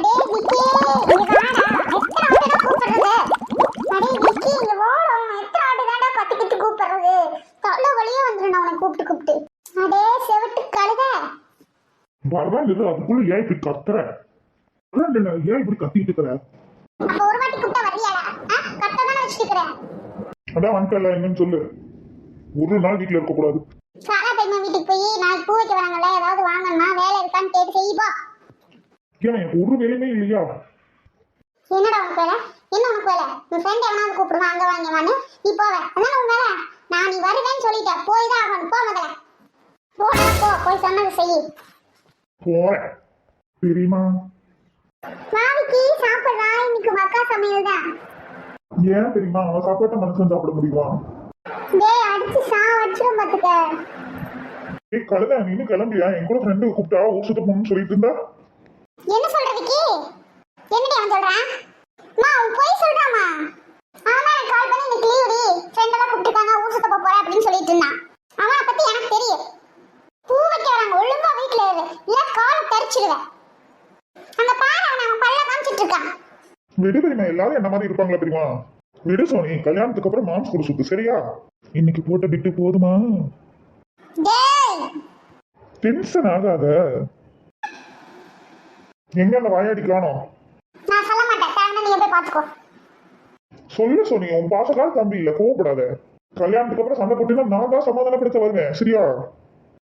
டேய் விக்கி இங்க வாடா. எத்தனை வாட்டி தான் கூப்பிடுறது? அடே விக்கி இங்க வாடா. எத்தனை வாட்டி தான்டா கத்திக்கிட்டு கூப்பிடுறது? தலை வலியே வந்துரும் நான் உன்னை கூப்பிட்டு. அடே செவட்டு கழுத. வரதான் இது அதுக்குள்ள ஏன் இப்படி கத்துற? ஏன் இப்படி கத்திட்டு இருக்கிற? அப்ப ஒரு வாட்டி கூப்பிட்டா வரியாடா? கத்ததானே வச்சிருக்கிறேன். அதான் வந்துட்டல என்னன்னு சொல்லு. ஒரு நாள் வீட்டுல இருக்க கூடாது. சாரா பெரியம்மா வீட்டுக்கு போய் நான் பூ வைக்க வராங்கல்ல, ஏதாவது வாங்கணும்னா வேலை இருக்கான்னு கேட்டு செய்ப்பா. ஏன் எனக்கு ஒரு வேலையுமே இல்லையா? என்னடா உனக்கு வேலை? என்ன உனக்கு வேலை? உன் ஃப்ரெண்ட் எவனாவது கூப்பிடுவான் அங்க வாங்கவான்னு நீ போவ. அதான் உன் வேலை. நான் நீ வருவேன்னு சொல்லிட்டேன், போய் தான் ஆகணும். போ முதல்ல போ, போய் சொன்னது செய். போறேன் தெரியுமா? நாளைக்கு சாப்பிடுறா. இன்னைக்கு உங்க அக்கா சமையல் தான். ஏன் தெரியுமா? அவன் சாப்பாட்ட மனுஷன் சாப்பிட முடியுமா? டேய் அடிச்சு வச்சிரும் பாத்துக்க. ஏய் கழுத, நீ இன்னும் கிளம்பியா? என் கூட ஃப்ரெண்டு கூப்பிட்டா ஊர் சுத்த போகணும்னு சொல்லிட்டு இருந்தா. என்ன சொல்ற விக்கி? என்னடி அவன் சொல்றான்? மா அவன் போய் சொல்றாமா? ஆமா எனக்கு கால் பண்ணி இன்னைக்கு லீவுடி, ஃப்ரெண்ட் எல்லாம் கூப்பிட்டுருக்காங்க, ஊர் சுத்த போறேன் அப்படின்னு சொல்லிட்டு இருந்தான். அவனை பத்தி எனக்கு தெரியும். பூ வைக்க வராங்க, ஒழுங்கா வீட்டுல இரு, இல்ல காலை தரிச்சிடுவேன். அங்க பாரு அவன் பல்ல காமிச்சிட்டு இருக்கான். விடு தெரியுமா, எல்லாரும் என்ன மாதிரி இருப்பாங்களா தெரியுமா? விடு சோனி, கல்யாணத்துக்கு அப்புறம் மாம்ஸ் கூட சுத்து சரியா? இன்னைக்கு போட்ட பிட்டு போதுமா? டேய் டென்ஷன் ஆகாத. எங்க அந்த வாயாடி காணோம்? நான் சொல்ல மாட்டேன், தாங்க நீ போய் பாத்துக்கோ. சொல்லு சோனி, உன் பாசக்கார தம்பி இல்ல, கோவப்படாத. கல்யாணத்துக்கு அப்புறம் சண்டை போட்டுனா நான் தான் சமாதானப்படுத்த வருவேன் சரியா?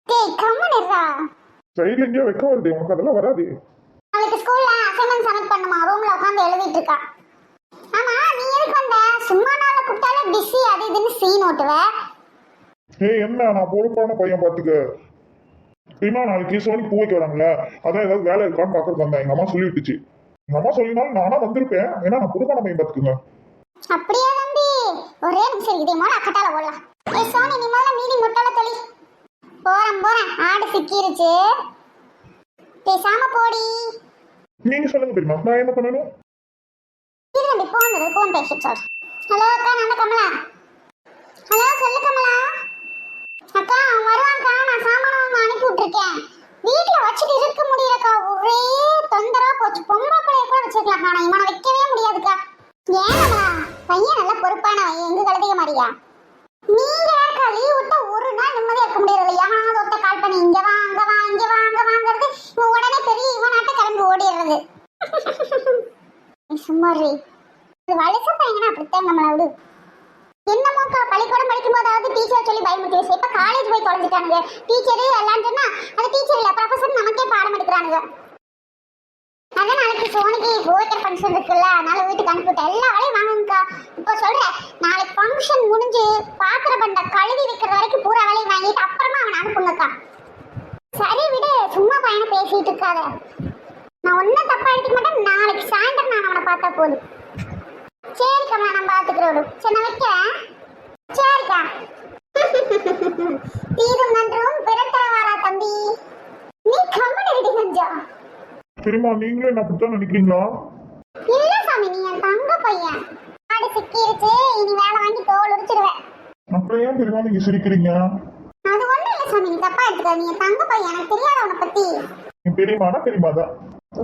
டேய் கம்மன் இருடா. சைடுல எங்கேயோ வைக்க வருது, உனக்கு அதெல்லாம் வராது. அவளுக்கு ஸ்கூல்ல அசைன்மென்ட் சப்மிட் பண்ணுமா, ரூம்ல உட்கார்ந்து எழுதிட்டு இருக்கா. ஆமா நீ எதுக்கு வந்த? சும்மா நாள கூப்பிட்டாலே பிஸி அது இதுன்னு சீன் ஓட்டுவ. ஏய் என்ன, நான் பொறுப்பான பையன் பாத்துக்க. தெரியுமா நாளைக்கு சோனி பூ வைக்க வராங்களே, அதான் ஏதாவது வேலை இருக்கான்னு பாக்குறது வந்தேன். எங்க அம்மா சொல்லிட்டுச்சு. எங்க அம்மா சொல்லினாலும் நானா வந்திருப்பேன். ஏன்னா நான் பொறுப்பான பையன் பாத்துக்குங்க. அப்படியே தம்பி, ஒரே நிமிஷம் இதே மோன அக்கட்டால ஓடலாம். ஏய் சோனி நீ முதல்ல மீதி முட்டால தொலி. போறேன் ஆடு சிக்கிருச்சு. பேசாம போடி. நீங்க சொல்லுங்க தெரியுமா, நான் என்ன பண்ணணும்? இருங்க போன் பேசிட்டு சொல்றேன். ஹலோ அக்கா, நான் கமலா. ஹலோ சொல்லு கமலா. அக்கா அவன் வருவான்க்கா, நான் சாமான வாங்க அனுப்பி விட்டுருக்கேன். வீட்டுல வச்சுட்டு இருக்க முடியலக்கா, ஒரே தொந்தரா போச்சு. பொம்பளை பிள்ளைய கூட வச்சிருக்கலாம், ஆனா இவனை வைக்கவே முடியாதுக்கா. ஏன் கமலா, பையன் நல்ல பொறுப்பானவன், எங்க கழுதைய மாதிரியா? நீங்க யாருக்கா லீவ் விட்டா ஒரு நாள் நிம்மதியா இருக்க முடியறது? யாராவது ஒருத்த கால் பண்ணி இங்க வா அங்க வா இங்க வா அங்க வாங்கிறது, இவன் உடனே பெரிய இவனாட்ட கிளம்பி ஓடிடுறது. சும்மாரி இது வயசு பையனா அப்படித்தான் நம்மள விடு. என்னமோக்கா பள்ளிக்கூடம் படிக்கும் போதாவது டீச்சர் சொல்லி பயமுறுத்தி வச்சு, இப்ப காலேஜ் போய் தொலைஞ்சிட்டானுங்க. டீச்சரு எல்லாம் சொன்னா அது டீச்சர் இல்ல ப்ரொஃபசர், நமக்கே பாடம் எடுக்கிறானுங்க. அதான் நாளைக்கு சோனிக்கு போய்க்கிற ஃபங்க்ஷன் இருக்குல்ல, அதனால வீட்டுக்கு அனுப்பிவிட்டேன். எல்லா வேலையும் வாங்குங்கக்கா. இப்ப சொல்றேன், நாளைக்கு ஃபங்க்ஷன் முடிஞ்சு பாத்திர பண்ட கழுவி வைக்கிற வரைக்கும் பூரா வேலையும் வாங்கிட்டு அப்புறமா அவனை அனுப்புங்கக்கா. சரி விடு, சும்மா பையனை பேசிட்டு இருக்காத. நான் ஒன்னும் தப்பா எடுத்துக்க மாட்டேன். நாளைக்கு சாயந்தரம் நான் அவனை பார்த்தா போதும். சரிக்கா நான் பாத்துக்கிறோம். சரி நான் வைக்கிறேன். சரிக்கா. தீரும் நன்றும் பிறத்தரவாரா தம்பி. நீ கம்மன் ரெடி செஞ்சா தெரியுமா? நீங்களே என்ன அப்படித்தான் நினைக்கிறீங்களா? இல்ல சாமி, நீ என் தங்க பையன். ஆடு சிக்கிருச்சு, இனி வேலை வாங்கி தோல் உரிச்சிடுவேன். அப்புறம் ஏன் தெரியுமா நீங்க சிரிக்கிறீங்க? அது ஒண்ணும் இல்ல சாமி, நீ தப்பா எடுத்துக்க. நீ என் தங்க பையன், எனக்கு தெரியாத உன்னை பத்தி. தெரியுமானா தெரியுமாதான்.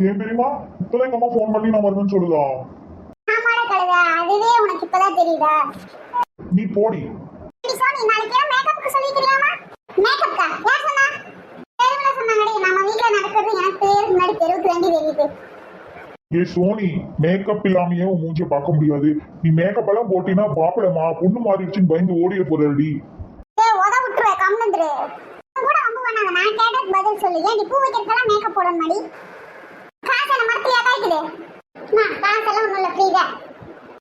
ஏன் தெரியுமா? இப்பதான் எங்க அம்மா போன் பண்ணி நான் வருவேன்னு சொல்லுதா. ஆமாடா கழுத, அதுவே உனக்கு இப்பதான் தெரியுதா? நீ போடி. சாமி நாளைக்கு மேக்கப்புக்கு சொல்லிக்கலாமா? மேக்கப்கா யார் சொன்னா? தெருவுல சொன்னாங்கடி. நம்ம வீட்டுல நடக்கிறது எனக்கு பேருக்கு முன்னாடி தெருவுக்கு வேண்டி தெரியுது. ஏ சோனி, மேக்கப் இல்லாமயே உன் மூஞ்சிய பார்க்க முடியாது. நீ மேக்கப் எல்லாம் போட்டினா பாப்படமா பொண்ணு மாறிடுச்சுன்னு பயந்து ஓடிய போறடி. உத விட்டுருவே, கம்முந்துரு. கூட அம்பு பண்ணாங்க. நான் கேட்டதுக்கு பதில் சொல்லு. ஏன் நீ பூ வைக்கிறதுக்கெல்லாம் மேக்கப் போடணும் மாடி? காசு என்ன மரத்துலயா காய்க்குது? காசெல்லாம் ஒண்ணும் இல்ல, ஃப்ரீ தான்.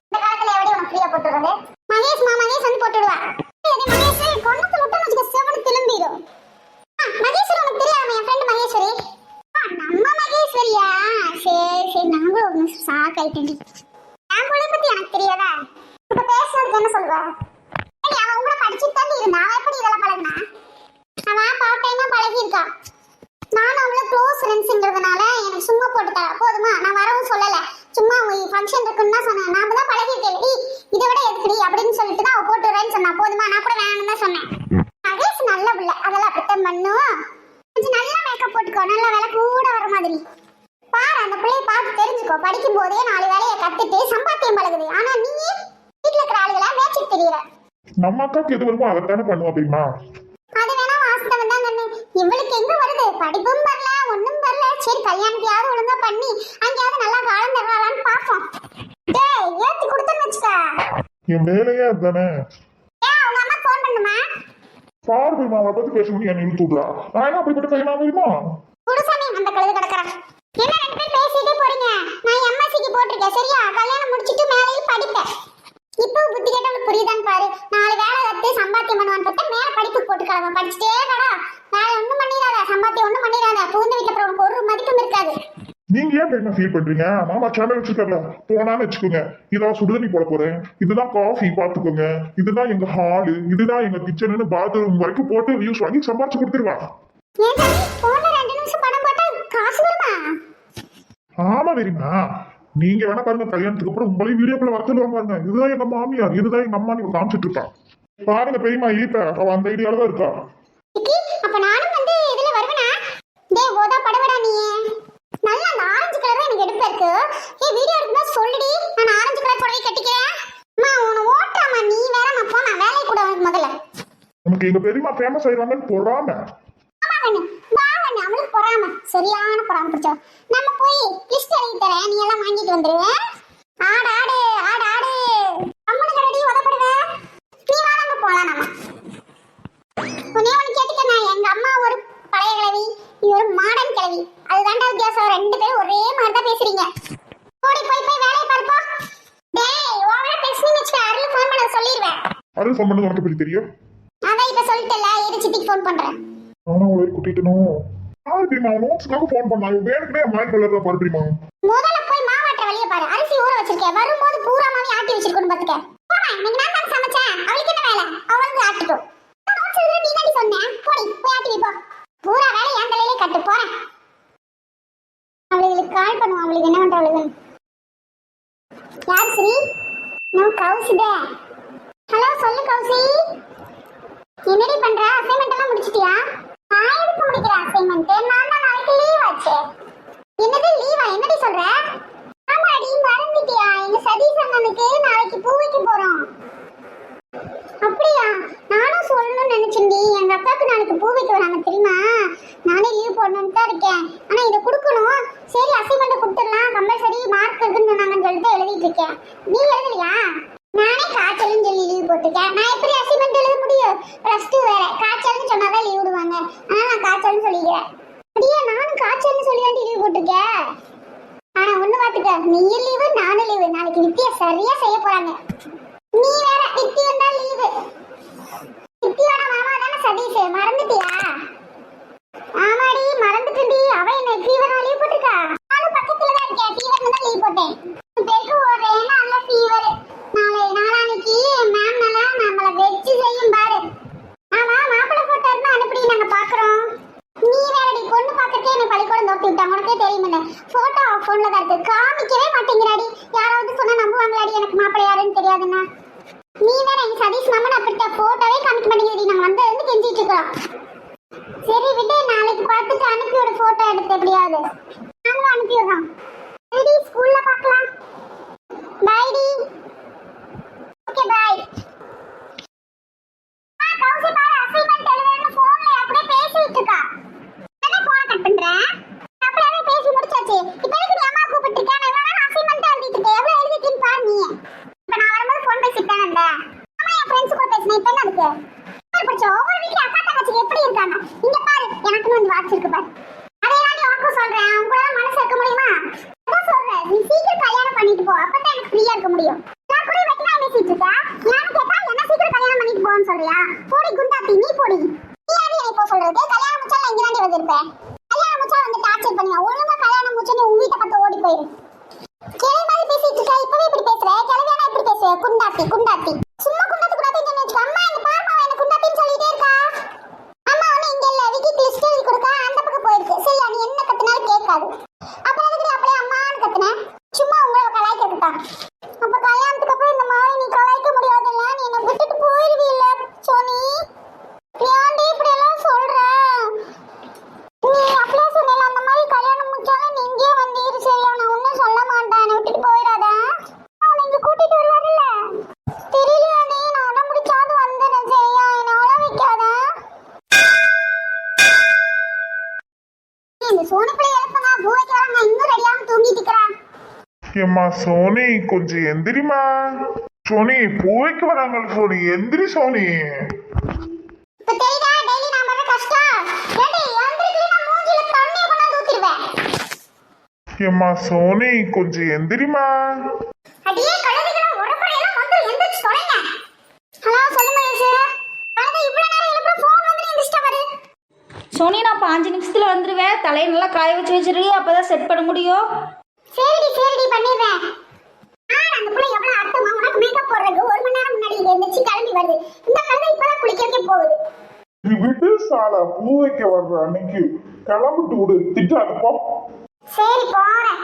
இந்த காலத்துல எப்படி உனக்கு ஃப்ரீயா போட்டுடுறது? மகேஷ் வந்து போட்டுடுவா. மகேஷ் கொண்டத்து விட்டு வச்சுக்க, செவனு திரும்பிடும். மகேஸ்வரி உனக்கு தெரியாம? என் ஃப்ரெண்ட் மகேஸ்வரி. நம்ம மகேஸ்வரியா? சரி நாங்களும் ஒரு நிமிஷம் சாக்காயிட்டேன். என் பிள்ளை பத்தி எனக்கு தெரியாதா? இப்ப பேசுறதுக்கு என்ன சொல்லுவா? அவன் உங்களை படிச்சுட்டு தான் இருந்தா, அவன் எப்படி இதெல்லாம் பழகுனா? அவன் பார்ட் டைமா பழகி இருக்கா. நானும் அவள க்ளோஸ் ஃப்ரெண்ட்ஸ்ங்கிறதுனால எனக்கு சும்மா போட்டு தரா போதுமா? நான் வரவும் சொல்லல, சும்மா ஃபங்க்ஷன் இருக்குன்னு தான் சொன்னேன். நாம தான் பழகிருக்கேன், இதை விட எதுக்குடி அப்படின்னு சொல்லிட்டு தான் அவ போட்டுறேன்னு சொன்னா. போதுமா? நான் கூட வேணும்னு தான் சொன்னேன். மகேஷ் நல்ல பிள்ளை, அதெல்லாம் அப்படித்தான் பண்ணும். கொஞ்சம் நல்லா மேக்கப் போட்டுக்கோ, நல்ல வேலை கூட வர மாதிரி பாரு. அந்த பிள்ளைய பார்த்து வச்சுக்கோ, படிக்கும் போதே 4 வேலையை கத்துட்டு சம்பாத்தியம் பழகுது. ஆனா நீ வீட்டுல இருக்கிற ஆளுகளா மேய்ச்சிட்டு தெரியற. நம்ம அக்காக்கு எது வருமோ அதைத்தானே பண்ணுவோம் தெரியுமா? அது வேணா வாஸ்தவம் தான் கண்ணு. இவளுக்கு எங்க வருது? படிப்பும் வரல, ஒண்ணும் வரல. சரி கல்யாணத்தையாவது ஒழுங்கா பண்ணி அங்கேயாவது நல்லா காலம் தரலான்னு பாப்போம். டேய் ஏத்தி கொடுத்தேன்னு வச்சுக்க. என் வேலையே அதுதானே. அவங்க அம்மா போன் பண்ணுமா? பாரு தெரியுமா, அவளை பத்தி பேசணும் என்ன இழுத்து விடுறா. நான் என்ன அப்படிப்பட்ட பையனா தெரியுமா? குடுசாமி அந்த கழுது கிடக்குறான். என்ன 2 பேர் பேசிட்டே போறீங்க? நான் எம்எஸ்சிக்கு போட்டிருக்கேன் சரியா? கல்யாணம் முடிச்சிட்டு மேலேயே படிப்பேன். இப்போ புத்தி கேட்டவளுக்கு புரியுதான்னு பாரு. 4 வேலை கத்து சம்பாத்தியம் பண்ணுவான்னு பார்த்தா மேல படிப்புக்கு போட்டுக்கலாம். படிச்சுட்டே கடா. வேலை ஒண்ணும் பண்ணிடாத, சம்பாத்தியம் ஒண்ணும் பண்ணிடாத. புகுந்த வீட்டுல அப்புறம் ஒரு மதிப்பும் இருக்காது. நீங்க ஏன் என்ன ஃபீல் பண்றீங்க? மாமா சேனல் வச்சிருக்கல, போனான்னு வச்சுக்கோங்க. இதான் சுடுதண்ணி போட போறேன், இதுதான் காஃபி பாத்துக்கோங்க, இதுதான் எங்க ஹாலு, இதுதான் எங்க கிச்சன், பாத்ரூம் வரைக்கும் போட்டு வியூஸ் வாங்கி சம்பாதிச்சு கொடுத்துருவா. ஏன் தம்பி போன்ல 2 நிமிஷம் படம் போட்டா காசு வருமா? ஆமா தெரியுமா? நீங்க வேணா பாருங்க, கல்யாணத்துக்கு அப்புறம் உங்களையும் வீடியோக்குள்ள வரத்துருவாங்க பாருங்க. இதுதான் எங்க மாமியார், இதுதான் எங்க அம்மா, நீங்க காமிச்சிட்டு இருக்கா பாருங்க. பெரியமா ஈப்ப அவ அந்த ஐடியால தான் இருக்கா. அப்ப நானும் வந்து இதுல வருவேனா? டேய் ஓதா படவடா நீ. நல்ல அந்த ஆரஞ்சு கலர் எனக்கு எடுப்பா இருக்கு. ஏய் வீடியோ எடுக்கும்போது சொல்லுடி, நான் ஆரஞ்சு கலர் புடவை கட்டிக்கிறேன். அம்மா உன ஓட்டாமா நீ வேற. நான் போனா வேலை கூட உனக்கு முதல்ல. நமக்கு எங்க பெரியமா ஃபேமஸ் ஆயிடுவாங்கன்னு பொறாம. ஆமா கண்ணு வா கண்ணு, அவளுக்கு பொறாம, சரியான பொறாம பிடிச்சா. நம்ம போய் லிஸ்ட் எழுதி தரேன், நீ எல்லாம் வாங்கிட்டு வந்துருவே. ஆடு ஆடு ஆடு ஆடு அம்மனு கரடி உதப்படுவே. நீ வா நம்ம போலாம். நம்ம உன்னைய ஒன்று கேட்டுக்கண்ணா, எங்க அம்மா ஒரு பழைய கிழவி, நீ ஒரு மாடர்ன் கிழவி. அதுதான்டா வித்தியாசம். 2 பேரும் ஒரே மாதிரி தான் பேசுறீங்க. போடி போய் போய் வேலையை பார்ப்போம். டேய் ஓவரா பேசுனீன்னு வச்சுக்க, அருள் ஃபோன் பண்ண சொல்லிடுவேன். அருள் ஃபோன் பண்ணது உனக்கு எப்படி தெரியும்? அதான் இப்ப சொல்லிட்டல, இரு சித்திக்கு ஃபோன் பண்றேன். ஆனா உங்களை கூட்டிட்டணும். யாரு தெரியுமா நோட்ஸ்க்காக ஃபோன் பண்ணாங்க. வேணுக்குனே மயில் கலர்ல பாரு தெரியுமா? முதல்ல போய் மாவாட்ட வழிய பாரு. அரிசி ஊற வச்சிருக்கேன், வரும்போது பூராமாவே ஆட்டி வச்சிருக்கணும் பாத்துக்க. போமா, இன்னைக்கு நான் தான் சமைச்சேன். அவளுக்கு என்ன வேலை? அவளுக்கு ஆட்டிக்கோ. நோட்ஸ் எழுதுற நீ தாண்டி சொன்னேன். போடி போய் ஆட்டி வை போ. பூரா வேலை என் தலையிலே கட்டு போறேன். அவளுக்கு கால் பண்ணுவோம். அவளுக்கு என்ன பண்றாளுங்க? யார் ஸ்ரீ? நான் கௌசிதே. ஹலோ சொல்லு கௌசி. என்னடி பண்ற? அசைன்மெண்ட் எல்லாம் முடிச்சிட்டியா? நான் எதுக்கு முடிக்கிறேன் அசைன்மெண்ட்? நான் தான் நாளைக்கு லீவ் ஆச்சு. என்னது லீவா? என்னடி சொல்ற? ஆமாடி மறந்துட்டியா? எங்க சதீஷ் அண்ணனுக்கு நாளைக்கு பூ வைக்க போறோம். அப்படியா? நானும் சொல்லணும்னு நினைச்சேன்டி. எங்க அக்காவுக்கு நாளைக்கு பூ வைக்க வராங்க தெரியுமா? நானே லீவ் போடணும்னு தான் இருக்கேன். ஆனா இதை கொடுக்கணும். சரி அசைன்மெண்ட் கொடுத்துடலாம், கம்பல்சரி மார்க் இருக்குன்னு சொன்னாங்கன்னு சொல்லிட்டு எழுதிட்டு இருக்கேன். நீ எழுதலையா? நானே காய்ச்சல்னு சொல்லி லீவ் போட்டிருக்கேன். நான் எப்படி அசைன்மெண்ட் எழுத முடியும்? +2 வேற. காய்ச்சல்னு சொன்னாதான் லீவ் விடுவாங்க. ஆனா நான் காய்ச்சல்னு சொல்லிக்கிறேன். அப்படியே நானும் காய்ச்சல்னு சொல்லி தான் லீவ் போட்டிருக்கேன். ஆனா ஒண்ணு பாத்துக்க, நீயும் லீவு நானும் லீவு. நாளைக்கு வித்தியா சரியா செய்ய போறாங்க. நீ வேற வித்தி வந்தா லீவு. வித்தியோட மாமா தானே சதீஷ், மறந்துட்டியா? ஆமாடி மறந்துட்டேன்டி. அவ என்ன ஃபீவரா லீவ் போட்டிருக்கா? நானும் பக்கத்துல தான் இருக்கேன். ஃபீவர்னு தான் லீவ் போட்டேன். பேருக்கு ஓடுறேன், நல்ல ஃபீவர். நாளானிக்கு மேம் நல்லா நம்மள வெச்சு செய்யும் பாரு. ஆமா மாப்பிள்ளை போட்டோ இருந்தா அனுப்பி நாங்க பாக்குறோம். நீ வேறடி பொண்ணு பார்க்கறதே எனக்கு பள்ளிக்கூடம் தோட்டி விட்டாங்க. உனக்கே தெரியுமில்ல, போட்டோ போன்ல தான் இருக்கு. காமிக்கவே மாட்டேங்கிறாடி. யாராவது சொன்னா நம்புவாங்களாடி எனக்கு மாப்பிள்ளை யாருன்னு தெரியாதுன்னா? நீ வேற எங்க சதீஷ் மாமன் அப்படிட்ட போட்டோவே காமிக்க மாட்டேங்கிறடி. நாங்க வந்து இருந்து கெஞ்சிட்டு இருக்கோம். சரி விட்டு, நாளைக்கு பார்த்துட்டு அனுப்பி விட போட்டோ எடுத்து. எப்படியாவது நாங்களும் அனுப்பி விடுறோம். ரெடி ஸ்கூல்ல பார்க்கலாம். பை டி. Okay bye. கௌசி பாரு அசைன்மெண்ட் எழுதணும்னு போன்ல அப்படியே பேசிட்டு இருக்கா. என்ன போன் கட் பண்ற? அப்படியே பேசி முடிச்சாச்சு. இப்போ எதுக்கு நீ அம்மா கூப்பிட்டு இருக்க? நான் வேணா அசைன்மெண்ட் எழுதிட்டு இருக்கேன். எவ்வளவு எழுதிட்டீன்னு பாரு நீ. இப்போ நான் வரும்போது போன் பேசிட்டு தானே இருந்தேன். அம்மா என் ஃப்ரெண்ட்ஸ் கூட பேசினேன். இப்போ என்ன அதுக்கு? படிச்சோம் ஒவ்வொரு வீட்ல அக்கா தங்கச்சி எப்படி இருக்காங்க இங்க பாரு. எனக்குன்னு வந்து வாட்ச் இருக்கு பாரு. அதெல்லாம் நீ உனக்கும் சொல்றேன். உங்களால மனசு இருக்க முடியுமா? அதான் சொல்றேன், நீ சீக்கிரம் கல்யாணம் பண்ணிட்டு போ. அப்பதான் எனக்கு ஃப்ரீயா இருக்க முடியும். நான் கூட வைக்கனா பேசிட்டு இருக்கா. யாரும் கேட்டா என்ன சீக்கிரம் கல்யாணம் பண்ணிட்டு போன்னு சொல்றியா? போடி குண்டாத்தி நீ போடி. நீ யாரு என்னை போ சொல்றது? கல்யாணம் முச்சா இங்க தாண்டி வந்திருப்பேன். கல்யாணம் முச்சா வந்து டார்ச்சர் பண்ணுவா. ஒழுங்கா கல்யாணம் முச்சா நீ உங்க வீட்டை பார்த்து ஓடி போயிரு. கிளை மாதிரி பேசிட்டு இருக்கா. இப்பவே இப்படி பேசுற. கிளவியானா இப்படி பேசுற? குண்டாத்தி குண்டாத்தி. சும்மா குண்டாத்தி குண்டாத்தி வச்சுக்கோ. அம்மா எங்க பாப்பா என்ன குண்டாத்தின்னு சொல்லிட்டே இருக்கா. அம்மா ஒண்ணு இங்க இல்ல, விக்கிக்கு லிஸ்ட் எழுதி கொடுக்க அந்த பக்கம் போயிருக்கு. சரியா? நீ என்ன கத்துனாலும் கேட்காது. அப்ப எதுக்கு அப்படியே அம்மான்னு கத்துன? சும்மா உங்களை கலாய்க்கா. அப்ப கல்யாணத்துக்கு அப்புறம் இந்த மாதிரி நீ கலாய்க்க முடியாதுல்ல. நீ என்ன விட்டுட்டு போயிருவீல்ல சோனி. ஏன்டி இப்படி எல்லாம் சொல்ற? நீ அப்படியே சொன்னல அந்த மாதிரி கல்யாணம் முடிச்சாலும் நீ இங்கே வந்து இரு. சரியா? நான் ஒன்னும் சொல்ல ஏம்மா சோனி கொஞ்சம் எந்திரிமா. சோனி பூ வைக்க வராங்க சோனி, எந்திரி சோனி. இப்ப தெரியுதா டெய்லி நான் பண்ற கஷ்டம். ஏடி எந்திரிக்கல நான் மூஞ்சில தண்ணிய கொண்டாந்து ஊத்திடுவேன். ஏம்மா சோனி கொஞ்சம் எந்திரிமா. அடியே கழுதிகளா உடம்பறையெல்லாம் வந்து எந்திரிச்சு தொலைங்க. ஹலோ சொல்லு மகேஷ். அட இவ்வளவு நேரம் எழுப்புற ஃபோன் வந்து நீ டிஸ்டர்ப் ஆகுது. சோனி நான் 5 நிமிஷத்தில் வந்துடுவேன். தலையை நல்லா காய வச்சு வச்சிருக்கீங்க, அப்போ தான் செட் பண்ண முடியும். சரிடி பண்ணிடுறேன். அந்த புள்ள எவ்வளவு அர்த்தமா உனக்கு மேக்கப் போடுறது 1 மணி நேரம் முன்னாடி இங்க எந்திரிச்சு கிளம்பி வருது. இந்த கழுதை இப்பதான் குளிக்க வைக்க போகுது. நீ விட்டு சாலா, பூ வைக்க வர்ற அன்னைக்கு கிளம்பிட்டு விடு, திட்டாது போ. சரி போறேன்.